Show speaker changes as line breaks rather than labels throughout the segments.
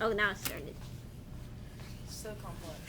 Oh, now it started.
So complex.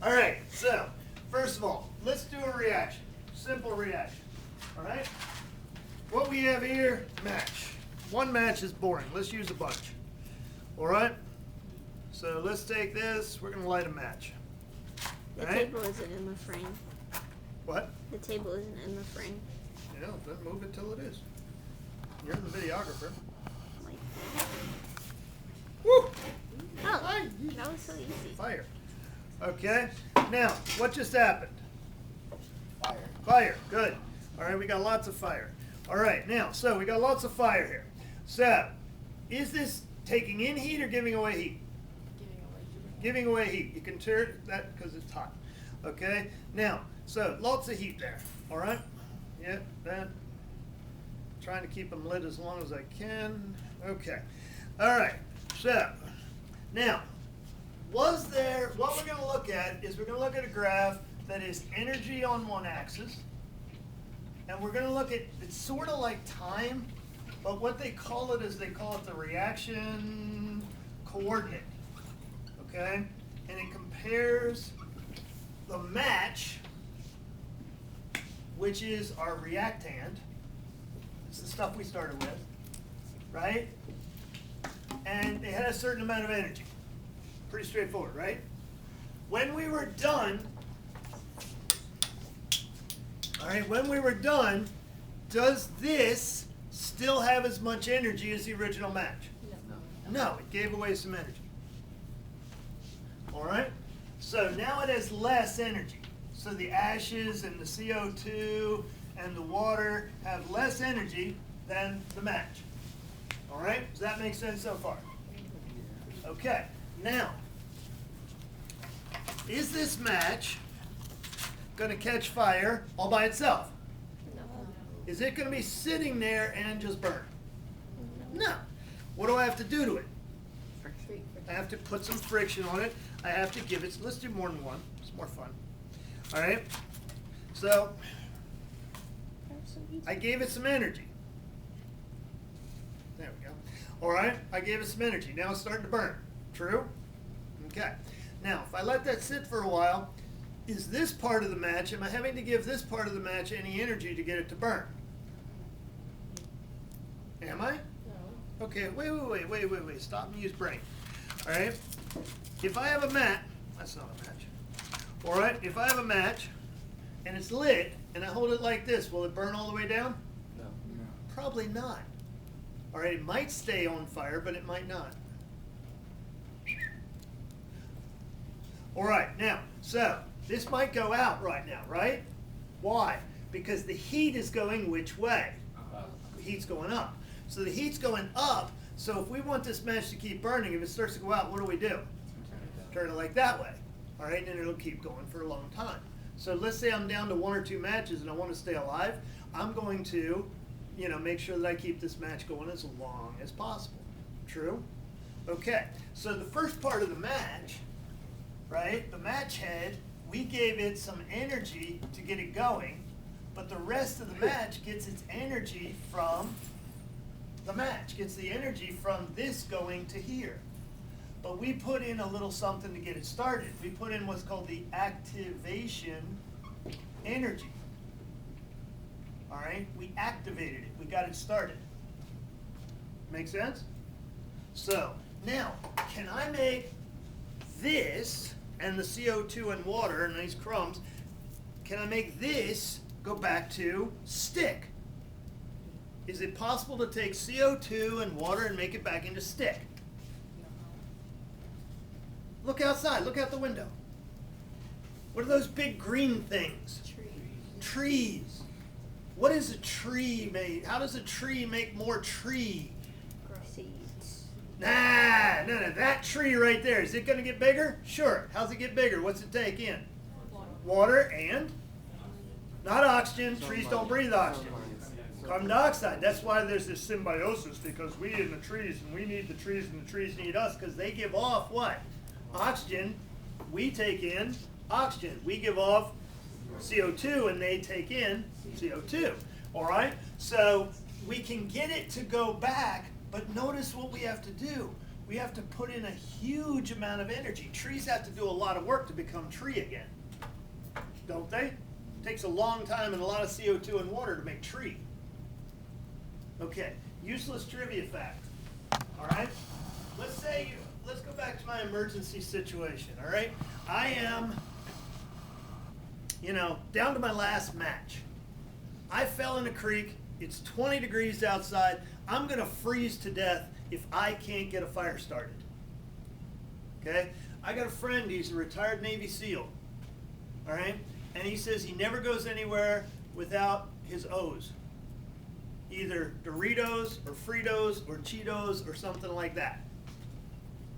All right, so first of all, let's do a reaction. Simple reaction. All right? What we have here, match. One match is boring. Let's use a bunch. All right? So let's take this. We're going to light a match.
The
All right?
table isn't in the frame.
What?
The table isn't in the frame.
Yeah, then move it till it is. You're the videographer.
Like,
Woo!
oh,
Hi.
that was so easy.
Fire. Okay. Now, what just happened?
Fire.
Fire. Good. All right, we got lots of fire. All right, now, so we got lots of fire here. So, is this taking in heat or giving away heat? Giving away heat. You can turn that because it's hot. Okay. Now, so lots of heat there. All right. Yeah, that. Trying to keep them lit as long as I can. Okay. All right. So, now, what we're going to look at is we're going to look at a graph that is energy on one axis, and we're going to look at, it's sort of like time, but what they call it is they call it the reaction coordinate, okay? And it compares the match, which is our reactant, it's the stuff we started with, right? And it had a certain amount of energy. Pretty straightforward, right? When we were done, all right, when we were done, does this still have as much energy as the original match? No, it gave away some energy. All right? So now it has less energy. So the ashes and the CO2 and the water have less energy than the match. All right? Does that make sense so far? Okay. Now, is this match going to catch fire all by itself?
No.
Is it going to be sitting there and just burn? No. What do I have to do to it? I have to put some friction on it. I have to give it, let's do more than one. It's more fun. All right? So, I gave it some energy. There we go. All right, I gave it some energy. Now it's starting to burn. True? Okay. Now, if I let that sit for a while, is this part of the match, am I having to give this part of the match any energy to get it to burn? Am I?
No.
Okay, wait. Stop and use brain. All right? If I have a match, that's not a match. All right, if I have a match and it's lit and I hold it like this, will it burn all the way down?
No.
Probably not. All right, it might stay on fire, but it might not. All right, now, so this might go out right now, right? Why? Because the heat is going which way? The heat's going up. So the heat's going up, so if we want this match to keep burning, if it starts to go out, what do? Turn it like that way. All right, and it'll keep going for a long time. So let's say I'm down to 1 or 2 matches and I want to stay alive. I'm going to, make sure that I keep this match going as long as possible. True? Okay, so the first part of the match, right, the match head, we gave it some energy to get it going, but the rest of the match gets its energy from the match, gets the energy from this going to here. But we put in a little something to get it started. We put in what's called the activation energy. All right, we activated it. We got it started. Make sense? So now, can I make this and the CO2 and water and these crumbs, can I make this go back to stick? Is it possible to take CO2 and water and make it back into stick? Look outside, look out the window. What are those big green things? Trees. What is a tree made? How does a tree make more tree?
Seeds.
No, that tree right there, is it going to get bigger? Sure. How's it get bigger? What's it take in? Water and? Not oxygen. Trees don't breathe oxygen. Carbon dioxide. That's why there's this symbiosis, because we in the trees, and we need the trees, and the trees need us, because they give off what? Oxygen. We take in oxygen. We give off CO2, and they take in CO2. All right? So we can get it to go back, but notice what we have to do. we have to put in a huge amount of energy. Trees have to do a lot of work to become tree again, don't they? It takes a long time and a lot of CO2 and water to make tree. Okay, useless trivia fact. All right, let's go back to my emergency situation. All right, I am, down to my last match. I fell in a creek. It's 20 degrees outside. I'm gonna freeze to death if I can't get a fire started. Okay, I got a friend. He's a retired Navy SEAL. All right, and he says he never goes anywhere without his O's. Either Doritos or Fritos or Cheetos or something like that.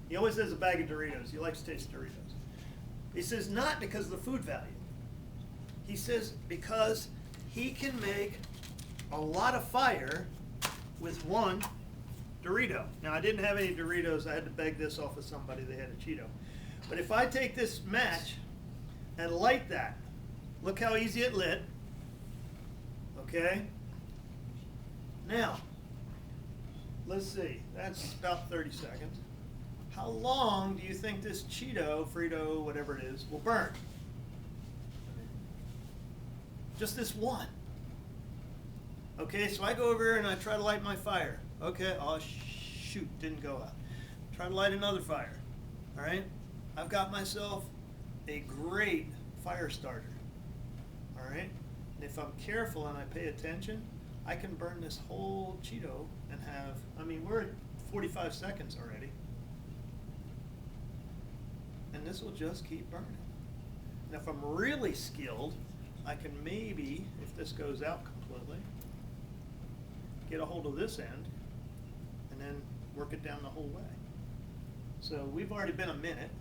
He always has a bag of Doritos. He likes to taste Doritos. He says not because of the food value. He says because he can make a lot of fire with one Dorito. Now I didn't have any Doritos. I had to beg this off of somebody. They had a Cheeto. But if I take this match and light that, look how easy it lit. Okay? Now, let's see, that's about 30 seconds. How long do you think this Cheeto, Frito, whatever it is, will burn? Just this one. Okay, so I go over here and I try to light my fire. Okay, oh shoot, didn't go out. Try to light another fire. All right, I've got myself a great fire starter. All right, and if I'm careful and I pay attention, I can burn this whole Cheeto and have, we're at 45 seconds already. And this will just keep burning. And if I'm really skilled, I can maybe, if this goes out completely, get a hold of this end and then work it down the whole way. So we've already been a minute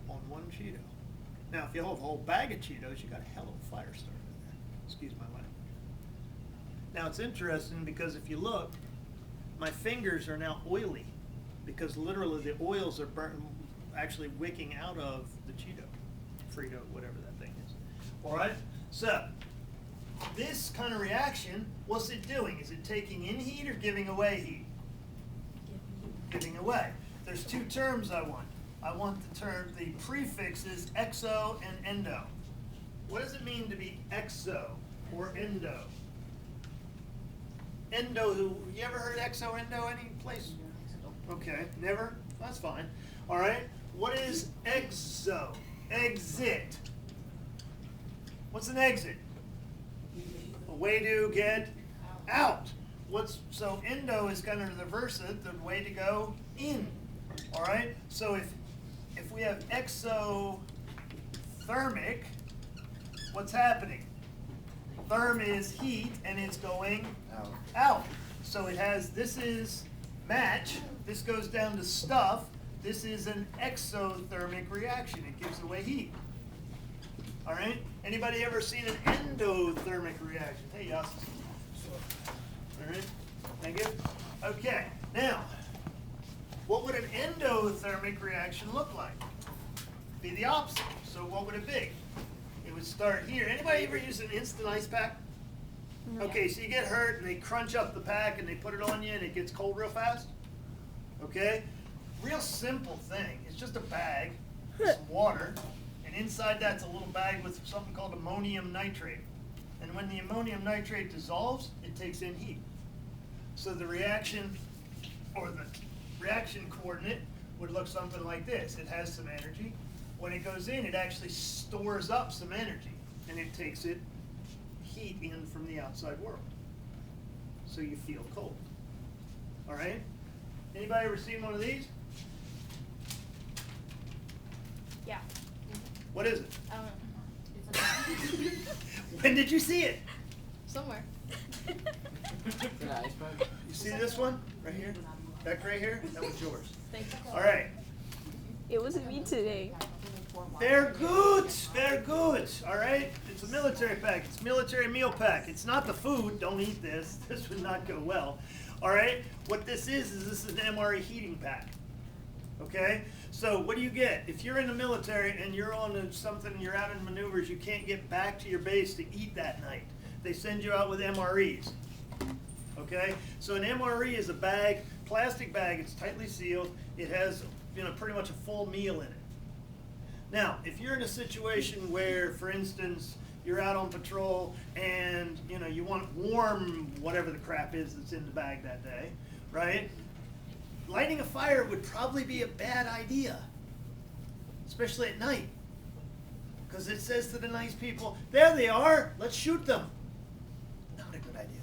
on one Cheeto. Now, if you have a whole bag of Cheetos, you got a hell of a fire starter in there. Excuse my language. Now it's interesting because if you look, my fingers are now oily because literally the oils are actually wicking out of the Cheeto, Frito, whatever that thing is. All right, so this kind of reaction, what's it doing? Is it taking in heat or giving away heat? Giving away. There's two terms I want. I want the prefixes exo and endo. What does it mean to be exo or endo? Endo, you ever heard exo, endo any place? Okay, never? That's fine. All right, what is exo? Exit. What's an exit? A way to get out. So endo is kind of the reverse of the way to go in. All right, so if we have exothermic, what's happening? Therm is heat and it's going out. So it has, this is match, this goes down to stuff, this is an exothermic reaction. It gives away heat. All right, anybody ever seen an endothermic reaction? Hey, Yas. All right, thank you. Okay, now, what would an endothermic reaction look like? Be the opposite. So what would it be? It would start here. Anybody ever use an instant ice pack?
No.
Okay, so you get hurt and they crunch up the pack and they put it on you and it gets cold real fast. Okay? Real simple thing. It's just a bag with some water, and inside that's a little bag with something called ammonium nitrate. And when the ammonium nitrate dissolves, it takes in heat. So the reaction, or the reaction coordinate, would look something like this. It has some energy. When it goes in, it actually stores up some energy, and it takes it heat in from the outside world. So you feel cold. All right? Anybody ever seen one of these?
Yeah.
What is it?
I don't know.
When did you see it?
Somewhere.
You see this one? Right here? That right here? That was yours.
Thank you.
All right.
It wasn't me today.
They're good. They're good. All right? It's a military pack. It's a military meal pack. It's not the food. Don't eat this. This would not go well. All right? What this is this is an MRE heating pack. Okay? So what do you get? If you're in the military and you're on something, you're out in maneuvers, you can't get back to your base to eat that night. They send you out with MREs. Okay? So an MRE is a bag plastic bag, it's tightly sealed, it has, pretty much a full meal in it. Now, if you're in a situation where, for instance, you're out on patrol and, you want warm whatever the crap is that's in the bag that day, right? Lighting a fire would probably be a bad idea, especially at night. Because it says to the nice people, there they are, let's shoot them. Not a good idea.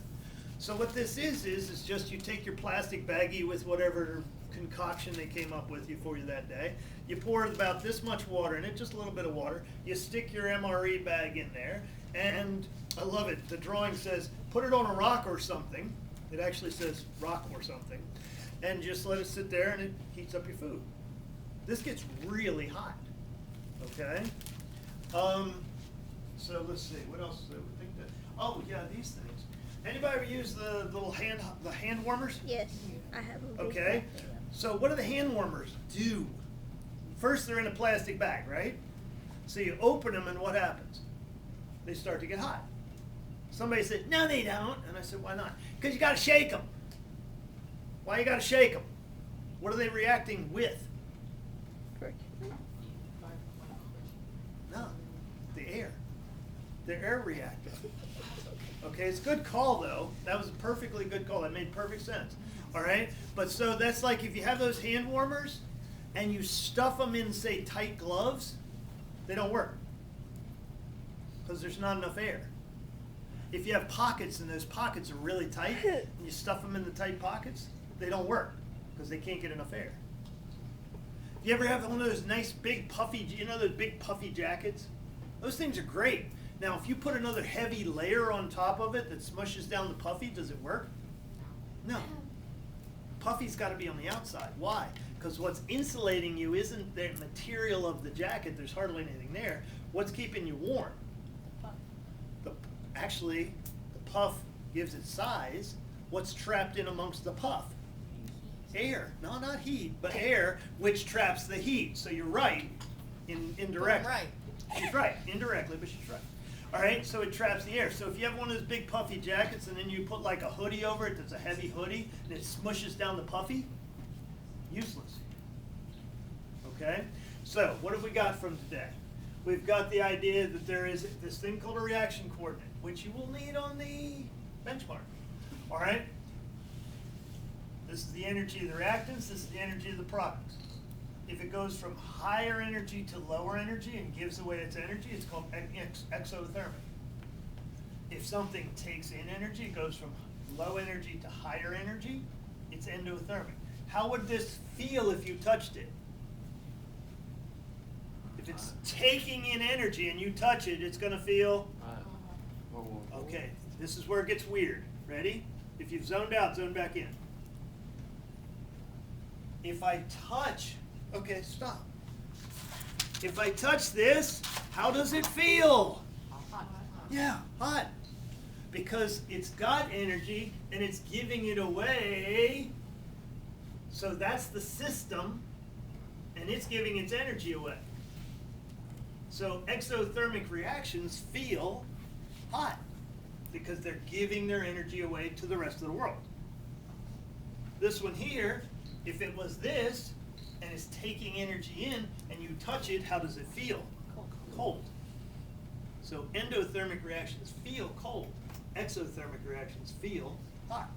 So what this is just you take your plastic baggie with whatever concoction they came up with for you that day. You pour about this much water in it, just a little bit of water. You stick your MRE bag in there, and I love it. The drawing says, put it on a rock or something. It actually says rock or something. And just let it sit there and it heats up your food. This gets really hot, okay? So let's see, what else do we think that, oh yeah, these things. Anybody ever use the little hand warmers?
Yes, I have a
Okay, so what do the hand warmers do? First, they're in a plastic bag, right? So you open them and what happens? They start to get hot. Somebody said, no they don't, and I said, why not? Because you gotta shake them. Why you gotta shake them? What are they reacting with? No, the air. They're air reactive. Okay, it's a good call though. That was a perfectly good call. That made perfect sense. All right, but so that's like if you have those hand warmers and you stuff them in, say, tight gloves, they don't work because there's not enough air. If you have pockets and those pockets are really tight and you stuff them in the tight pockets, they don't work because they can't get enough air. You ever have one of those nice big puffy, those big puffy jackets? Those things are great. Now, if you put another heavy layer on top of it that smushes down the puffy, does it work? No. Puffy's got to be on the outside. Why? Because what's insulating you isn't the material of the jacket. There's hardly anything there. What's keeping you warm? Actually, the puff gives it size. What's trapped in amongst the puff? Air. No, not heat, but air, which traps the heat. So you're right, indirectly.
Right.
She's right, indirectly, but she's right. All right, so it traps the air. So if you have one of those big puffy jackets and then you put like a hoodie over it that's a heavy hoodie and it smushes down the puffy, useless. Okay, so what have we got from today? We've got the idea that there is this thing called a reaction coordinate, which you will need on the benchmark. All right? This is the energy of the reactants, this is the energy of the products. If it goes from higher energy to lower energy and gives away its energy, it's called exothermic. If something takes in energy, it goes from low energy to higher energy, it's endothermic. How would this feel if you touched it? If it's taking in energy and you touch it, it's going to feel? Okay, this is where it gets weird. Ready? If you've zoned out, zone back in. If I touch, okay, stop. If I touch this, how does it feel?
Hot.
Yeah, hot. Because it's got energy and it's giving it away. So that's the system, and it's giving its energy away. So exothermic reactions feel hot because they're giving their energy away to the rest of the world. This one here, if it was this and it's taking energy in and you touch it, how does it feel? Cold. So endothermic reactions feel cold. Exothermic reactions feel hot.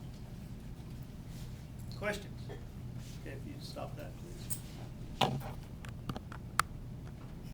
Questions? Okay, if you stop that, please.